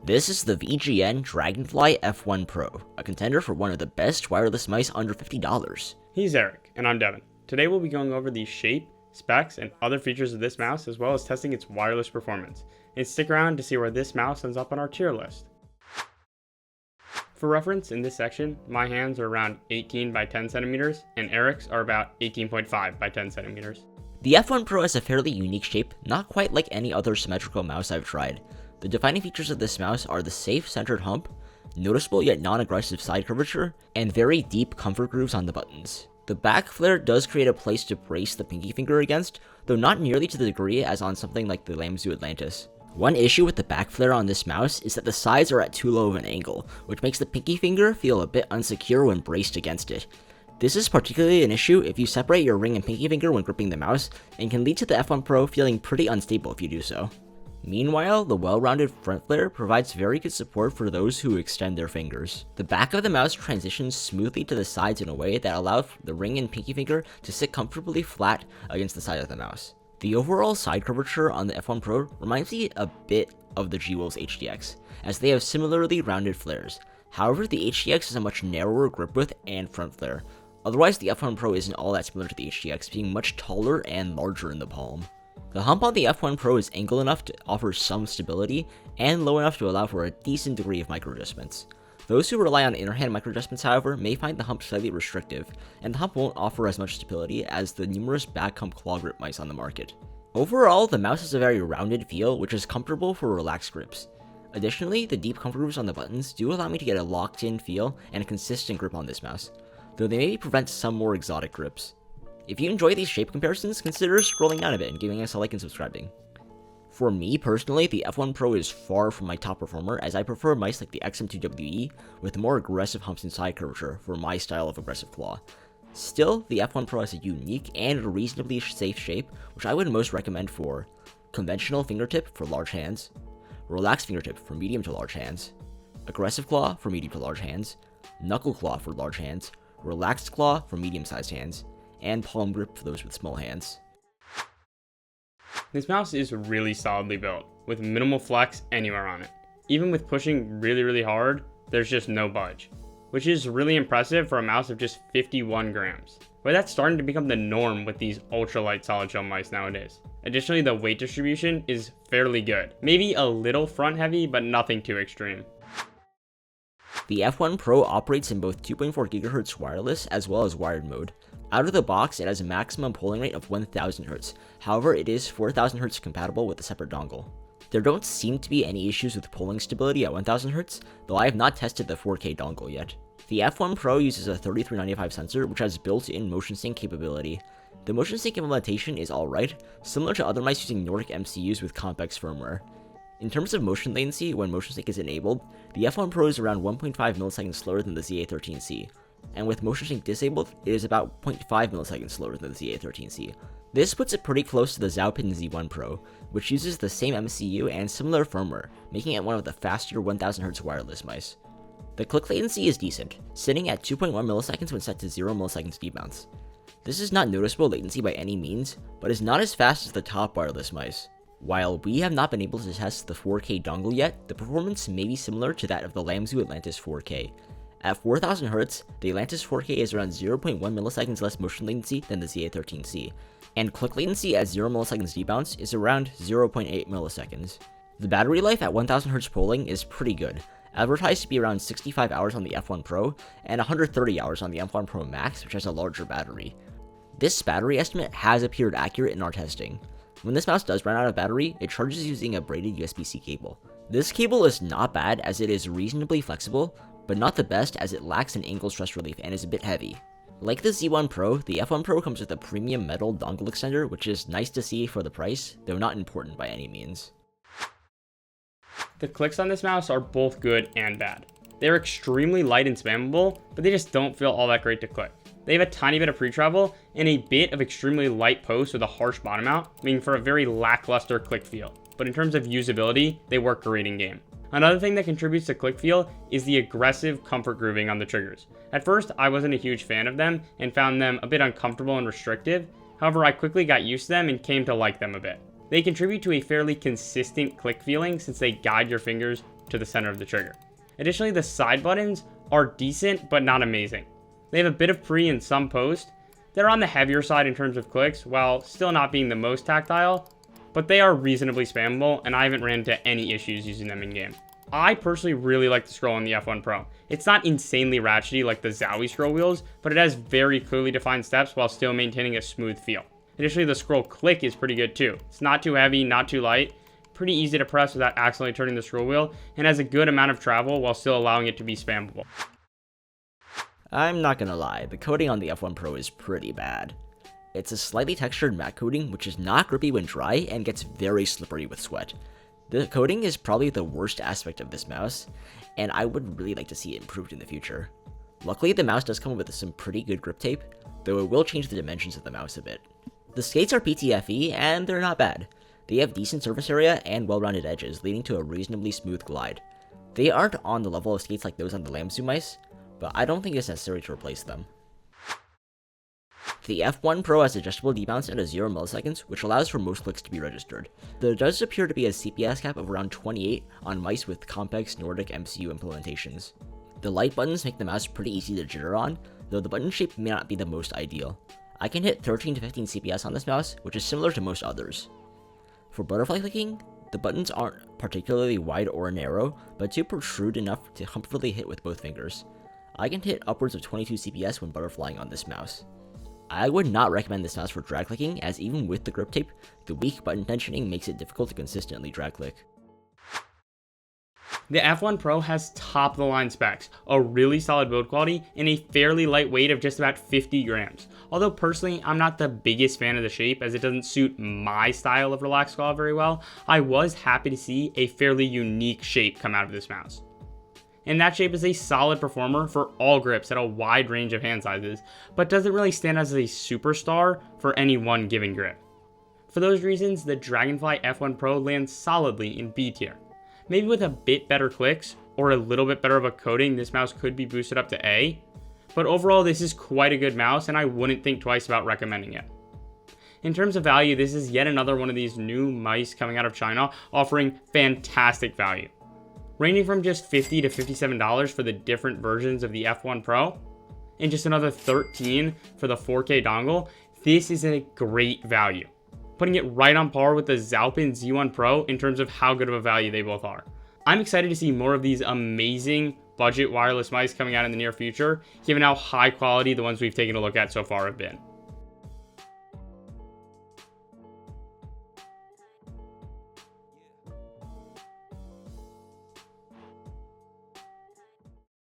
This is the VGN Dragonfly F1 Pro, a contender for one of the best wireless mice under $50. He's Eric, and I'm Devin. Today we'll be going over the shape, specs, and other features of this mouse, as well as testing its wireless performance. And stick around to see where this mouse ends up on our tier list. For reference, in this section, my hands are around 18 by 10 centimeters, and Eric's are about 18.5 by 10 centimeters. The F1 Pro has a fairly unique shape, not quite like any other symmetrical mouse I've tried. The defining features of this mouse are the safe centered hump, noticeable yet non-aggressive side curvature, and very deep comfort grooves on the buttons. The back flare does create a place to brace the pinky finger against, though not nearly to the degree as on something like the Lamzu Atlantis. One issue with the back flare on this mouse is that the sides are at too low of an angle, which makes the pinky finger feel a bit unsecure when braced against it. This is particularly an issue if you separate your ring and pinky finger when gripping the mouse, and can lead to the F1 Pro feeling pretty unstable if you do so. Meanwhile, the well-rounded front flare provides very good support for those who extend their fingers. The back of the mouse transitions smoothly to the sides in a way that allows the ring and pinky finger to sit comfortably flat against the side of the mouse. The overall side curvature on the F1 Pro reminds me a bit of the G-Wolf's HDX, as they have similarly rounded flares. However, the HDX is a much narrower grip width and front flare. Otherwise, the F1 Pro isn't all that similar to the HDX, being much taller and larger in the palm. The hump on the F1 Pro is angled enough to offer some stability, and low enough to allow for a decent degree of micro adjustments. Those who rely on inner hand micro adjustments, however, may find the hump slightly restrictive, and the hump won't offer as much stability as the numerous back hump claw grip mice on the market. Overall, the mouse has a very rounded feel, which is comfortable for relaxed grips. Additionally, the deep comfort grooves on the buttons do allow me to get a locked-in feel and a consistent grip on this mouse, though they maybe prevent some more exotic grips. If you enjoy these shape comparisons, consider scrolling down a bit and giving us a like and subscribing. For me personally, the F1 Pro is far from my top performer, as I prefer mice like the XM2WE with more aggressive humps and side curvature for my style of aggressive claw. Still, the F1 Pro has a unique and reasonably safe shape, which I would most recommend for conventional fingertip for large hands, relaxed fingertip for medium to large hands, aggressive claw for medium to large hands, knuckle claw for large hands, relaxed claw for medium-sized hands, and palm grip for those with small hands. This mouse is really solidly built, with minimal flex anywhere on it. Even with pushing really hard, there's just no budge, which is really impressive for a mouse of just 51 grams. But that's starting to become the norm with these ultralight solid shell mice nowadays. Additionally, the weight distribution is fairly good. Maybe a little front heavy, but nothing too extreme. The F1 Pro operates in both 2.4 GHz wireless as well as wired mode. Out of the box, it has a maximum polling rate of 1000 Hz, however it is 4000 Hz compatible with a separate dongle. There don't seem to be any issues with polling stability at 1000 Hz, though I have not tested the 4K dongle yet. The F1 Pro uses a 3395 sensor which has built-in motion sync capability. The motion sync implementation is alright, similar to other mice using Nordic MCUs with complex firmware. In terms of motion latency, when motion sync is enabled, the F1 Pro is around 1.5 milliseconds slower than the ZA13C, and with motion sync disabled, it is about 0.5 milliseconds slower than the ZA13C. This puts it pretty close to the Xiaopin Z1 Pro, which uses the same MCU and similar firmware, making it one of the faster 1000 Hz wireless mice. The click latency is decent, sitting at 2.1 milliseconds when set to 0 milliseconds debounce. This is not noticeable latency by any means, but is not as fast as the top wireless mice. While we have not been able to test the 4K dongle yet, the performance may be similar to that of the Lamzu Atlantis 4K. At 4000 Hz, the Atlantis 4K is around 0.1 milliseconds less motion latency than the ZA13C, and click latency at 0 milliseconds debounce is around 0.8 milliseconds. The battery life at 1000 Hz polling is pretty good, advertised to be around 65 hours on the F1 Pro and 130 hours on the F1 Pro Max, which has a larger battery. This battery estimate has appeared accurate in our testing. When this mouse does run out of battery, it charges using a braided USB-C cable. This cable is not bad as it is reasonably flexible, but not the best as it lacks an angle stress relief and is a bit heavy. Like the Z1 Pro, the F1 Pro comes with a premium metal dongle extender, which is nice to see for the price, though not important by any means. The clicks on this mouse are both good and bad. They're extremely light and spammable, but they just don't feel all that great to click. They have a tiny bit of pre-travel and a bit of extremely light post with a harsh bottom out, making for a very lackluster click feel. But in terms of usability, they work great in game. Another thing that contributes to click feel is the aggressive comfort grooving on the triggers. At first, I wasn't a huge fan of them and found them a bit uncomfortable and restrictive. However, I quickly got used to them and came to like them a bit. They contribute to a fairly consistent click feeling since they guide your fingers to the center of the trigger. Additionally, the side buttons are decent, but not amazing. They have a bit of pre and some post. They're on the heavier side in terms of clicks, while still not being the most tactile, but they are reasonably spammable, and I haven't ran into any issues using them in game. I personally really like the scroll on the F1 Pro. It's not insanely ratchety like the Zowie scroll wheels, but it has very clearly defined steps while still maintaining a smooth feel. Additionally, the scroll click is pretty good too. It's not too heavy, not too light, pretty easy to press without accidentally turning the scroll wheel, and has a good amount of travel while still allowing it to be spammable. I'm not gonna lie, the coating on the F1 Pro is pretty bad. It's a slightly textured matte coating, which is not grippy when dry and gets very slippery with sweat. The coating is probably the worst aspect of this mouse, and I would really like to see it improved in the future. Luckily, the mouse does come with some pretty good grip tape, though it will change the dimensions of the mouse a bit. The skates are PTFE, and they're not bad. They have decent surface area and well-rounded edges, leading to a reasonably smooth glide. They aren't on the level of skates like those on the Lamzu mice, but I don't think it's necessary to replace them. The F1 Pro has adjustable debounce at 0 milliseconds, which allows for most clicks to be registered. There does appear to be a CPS cap of around 28 on mice with complex Nordic MCU implementations. The light buttons make the mouse pretty easy to jitter on, though the button shape may not be the most ideal. I can hit 13 to 15 CPS on this mouse, which is similar to most others. For butterfly clicking, the buttons aren't particularly wide or narrow, but do protrude enough to comfortably hit with both fingers. I can hit upwards of 22 CPS when butterflying on this mouse. I would not recommend this mouse for drag clicking, as even with the grip tape, the weak button tensioning makes it difficult to consistently drag click. The F1 Pro has top-of-the-line specs, a really solid build quality, and a fairly light weight of just about 50 grams. Although personally, I'm not the biggest fan of the shape as it doesn't suit my style of relaxed scroll very well, I was happy to see a fairly unique shape come out of this mouse. And that shape is a solid performer for all grips at a wide range of hand sizes, but doesn't really stand as a superstar for any one given grip. For those reasons, the Dragonfly F1 Pro lands solidly in B tier. Maybe with a bit better clicks, or a little bit better of a coating, this mouse could be boosted up to A, but overall this is quite a good mouse and I wouldn't think twice about recommending it. In terms of value, this is yet another one of these new mice coming out of China offering fantastic value. Ranging from just $50 to $57 for the different versions of the F1 Pro, and just another $13 for the 4K dongle, this is a great value. Putting it right on par with the Zalpin Z1 Pro in terms of how good of a value they both are. I'm excited to see more of these amazing budget wireless mice coming out in the near future, given how high quality the ones we've taken a look at so far have been.